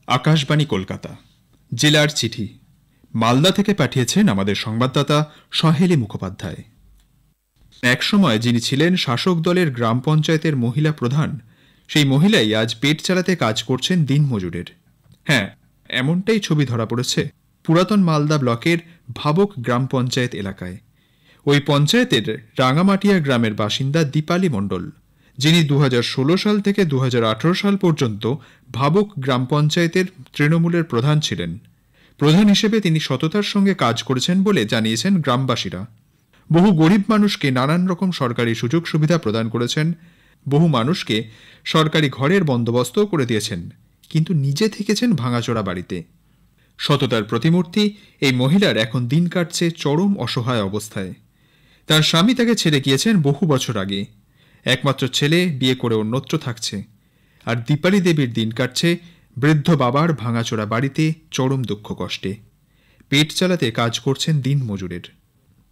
আকাশবাণী কলকাতা জেলার চিঠি মালদা থেকে পাঠিয়েছেন আমাদের সংবাদদাতা সহেলি মুখোপাধ্যায়। একসময় যিনি ছিলেন শাসক দলের গ্রাম পঞ্চায়েতের মহিলা প্রধান, সেই মহিলাই আজ পেট চালাতে কাজ করছেন দিনমজুরের। হ্যাঁ, এমনটাই ছবি ধরা পড়েছে পুরাতন মালদা ব্লকের ভাবক গ্রাম পঞ্চায়েত এলাকায়। ওই পঞ্চায়েতের রাঙামাটিয়া গ্রামের বাসিন্দা দীপালি মণ্ডল, যিনি 2016 সাল থেকে 2018 সাল পর্যন্ত ভাবক গ্রাম পঞ্চায়েতের তৃণমূলের প্রধান ছিলেন। প্রধান হিসেবে তিনি সততার সঙ্গে কাজ করেছেন বলে জানিয়েছেন গ্রামবাসীরা। বহু গরিব মানুষকে নানান রকম সরকারি সুযোগ সুবিধা প্রদান করেছেন, বহু মানুষকে সরকারি ঘরের বন্দোবস্তও করে দিয়েছেন, কিন্তু নিজে থেকেছেন ভাঙাচোরা বাড়িতে। সততার প্রতিমূর্তি এই মহিলার এখন দিন কাটছে চরম অসহায় অবস্থায়। তার স্বামী তাকে ছেড়ে গিয়েছেন বহু বছর আগে। একমাত্র ছেলে বিয়ে করে অন্যত্র থাকছে, আর দীপালি দেবীর দিন কাটছে বৃদ্ধ বাবার ভাঙাচোরা বাড়িতে চরম দুঃখ কষ্টে। পেট চালাতে কাজ করছেন দিন মজুরের।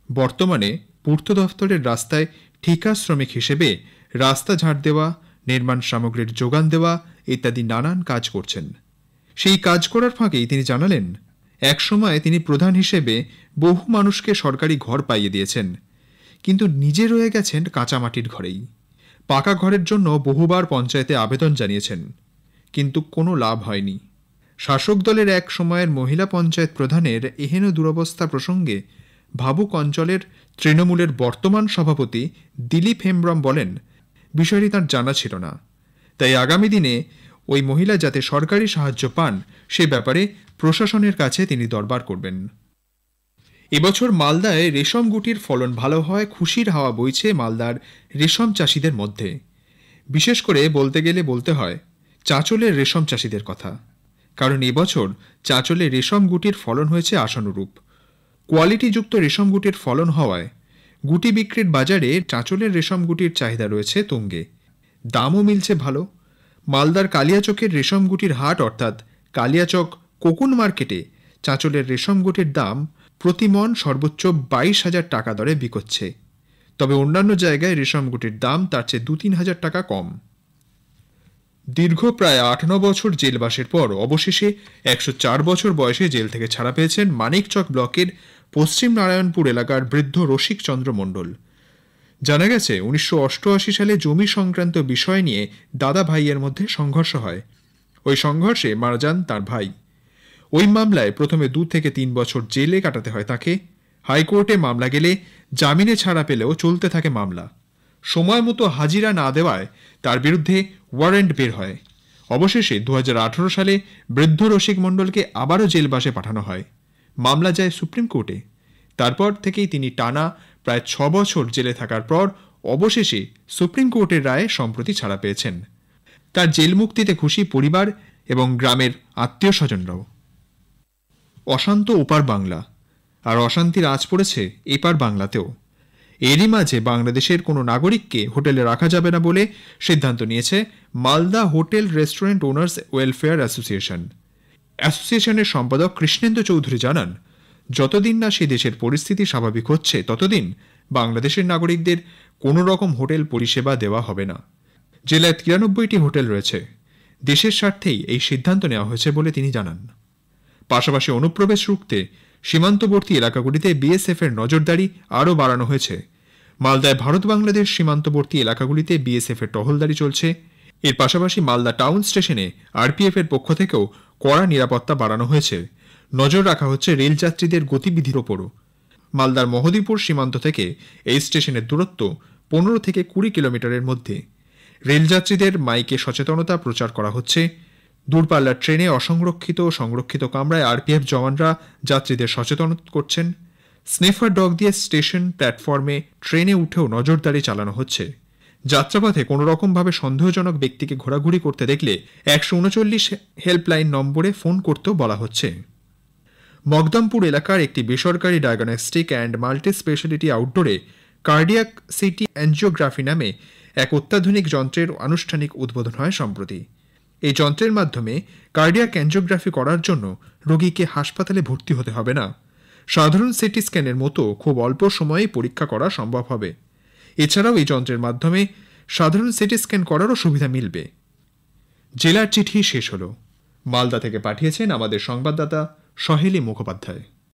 বর্তমানে পূর্ত দফতরের রাস্তায় ঠিকা শ্রমিক হিসেবে রাস্তা ঝাড় দেওয়া, নির্মাণ সামগ্রীর যোগান দেওয়া ইত্যাদি নানান কাজ করছেন। সেই কাজ করার ফাঁকেই তিনি জানালেন, একসময় তিনি প্রধান হিসেবে বহু মানুষকে সরকারি ঘর পাইয়ে দিয়েছেন, কিন্তু নিজে রয়ে গেছেন কাঁচা মাটির ঘরেই। পাকা ঘরের জন্য বহুবার পঞ্চায়েতে আবেদন জানিয়েছেন, কিন্তু কোনো লাভ হয়নি। শাসক দলের এক সময়ের মহিলা পঞ্চায়েত প্রধানের এহেন দুরবস্থা প্রসঙ্গে ভাবুক অঞ্চলের তৃণমূলের বর্তমান সভাপতি দিলীপ হেমব্রম বলেন, বিষয়টি তাঁর জানা ছিল না, তাই আগামী দিনে ওই মহিলা যাতে সরকারি সাহায্য পান সে ব্যাপারে প্রশাসনের কাছে তিনি দরবার করবেন। এবছর মালদায় রেশম গুটির ফলন ভালো হয় খুশির হাওয়া বইছে মালদার রেশম চাষিদের মধ্যে। বিশেষ করে বলতে গেলে বলতে হয় চাঁচলের রেশম চাষিদের কথা, কারণ এবছর চাঁচলে রেশম গুটির ফলন হয়েছে আশানুরূপ। কোয়ালিটিযুক্ত রেশম গুটির ফলন হওয়ায় গুটি বিক্রির বাজারে চাঁচলের রেশম গুটির চাহিদা রয়েছে তুঙ্গে, দামও মিলছে ভালো। মালদার কালিয়াচকের রেশম গুটির হাট অর্থাৎ কালিয়াচক কোকুন মার্কেটে চাঁচলের রেশম গুটির দাম প্রতি মণ সর্বোচ্চ 22,000 টাকা দরে বিকোচ্ছে, তবে অন্যান্য জায়গায় রেশম গুটির দাম তার চেয়ে 2-3 হাজার টাকা কম। দীর্ঘ প্রায় 8-9 বছর জেলবাসের পর অবশেষে 104 বছর বয়সে জেল থেকে ছাড়া পেয়েছেন মানিকচক ব্লকের পশ্চিম নারায়ণপুর এলাকার বৃদ্ধ রসিক চন্দ্র মণ্ডল। জানা গেছে 1988 সালে জমি সংক্রান্ত বিষয় নিয়ে দাদা ভাইয়ের মধ্যে সংঘর্ষ হয়। ওই সংঘর্ষে মারা যান তার ভাই। ওই মামলায় প্রথমে 2 থেকে 3 বছর জেলে কাটাতে হয় তাকে। হাইকোর্টে মামলা গেলে জামিনে ছাড়া পেলেও চলতে থাকে মামলা। সময় মতো হাজিরা না দেওয়ায় তার বিরুদ্ধে ওয়ারেন্ট বের হয়। অবশেষে 2018 সালে বৃদ্ধ রসিক মণ্ডলকে আবারও জেলবাসে পাঠানো হয়। মামলা যায় সুপ্রিম কোর্টে। তারপর থেকেই তিনি টানা প্রায় 6 বছর জেলে থাকার পর অবশেষে সুপ্রিম কোর্টের রায়ে সম্প্রতি ছাড়া পেয়েছেন। তার জেল মুক্তিতে খুশি পরিবার এবং গ্রামের আত্মীয় স্বজনরাও। অশান্ত ওপার বাংলা, আর অশান্তির আঁচ পড়েছে এপার বাংলাতেও। এরই মাঝে বাংলাদেশের কোনো নাগরিককে হোটেলে রাখা যাবে না বলে সিদ্ধান্ত নিয়েছে Malda hotel restaurant owners welfare association. অ্যাসোসিয়েশনের সম্পাদক কৃষ্ণেন্দু চৌধুরী জানান, যতদিন না সে দেশের পরিস্থিতি স্বাভাবিক হচ্ছে ততদিন বাংলাদেশের নাগরিকদের কোনো রকম হোটেল পরিষেবা দেওয়া হবে না। জেলায় 93টি হোটেল রয়েছে। দেশের স্বার্থেই এই সিদ্ধান্ত নেওয়া হয়েছে বলে তিনি জানান। পাশাপাশি অনুপ্রবেশ রুখতে সীমান্তবর্তী এলাকাগুলিতে বিএসএফ এর নজরদারি আরও বাড়ানো হয়েছে। মালদায় ভারত বাংলাদেশ সীমান্তবর্তী এলাকাগুলিতে বিএসএফ এর টহলদারি চলছে। এর পাশাপাশি মালদা টাউন স্টেশনে আরপিএফ এর পক্ষ থেকেও কড়া নিরাপত্তা বাড়ানো হয়েছে। নজর রাখা হচ্ছে রেলযাত্রীদের গতিবিধির ওপরও। মালদার মহদীপুর সীমান্ত থেকে এই স্টেশনের দূরত্ব 15 থেকে 20 কিলোমিটারের মধ্যে। রেলযাত্রীদের মাইকে সচেতনতা প্রচার করা হচ্ছে। দূরপাল্লার ট্রেনে অসংরক্ষিত ও সংরক্ষিত কামরায় আরপিএফ জওয়ানরা যাত্রীদের সচেতন করছেন। স্নিফার ডগ দিয়ে স্টেশন প্ল্যাটফর্মে ট্রেনে উঠেও নজরদারি চালানো হচ্ছে। যাত্রাপথে কোনো রকমভাবে সন্দেহজনক ব্যক্তিকে ঘোরাঘুরি করতে দেখলে 139 হেল্পলাইন নম্বরে ফোন করতেও বলা হচ্ছে। মকদমপুর এলাকার একটি বেসরকারি ডায়াগনস্টিক অ্যান্ড মাল্টি স্পেশালিটি আউটডোরে কার্ডিয়াক সিটি অ্যাঞ্জিওগ্রাফি নামে এক অত্যাধুনিক যন্ত্রের আনুষ্ঠানিক উদ্বোধন হয় সম্প্রতি। এই যন্ত্রের মাধ্যমে কার্ডিয়াক অ্যাঞ্জিওগ্রাফি করার জন্য রোগীকে হাসপাতালে ভর্তি হতে হবে না। সাধারণ সিটি স্ক্যানের মতো খুব অল্প সময়েই পরীক্ষা করা সম্ভব হবে। এছাড়াও এই যন্ত্রের মাধ্যমে সাধারণ সিটি স্ক্যান করারও সুবিধা মিলবে। জেলার চিঠি শেষ হল। মালদা থেকে পাঠিয়েছেন আমাদের সংবাদদাতা সহেলী মুখোপাধ্যায়।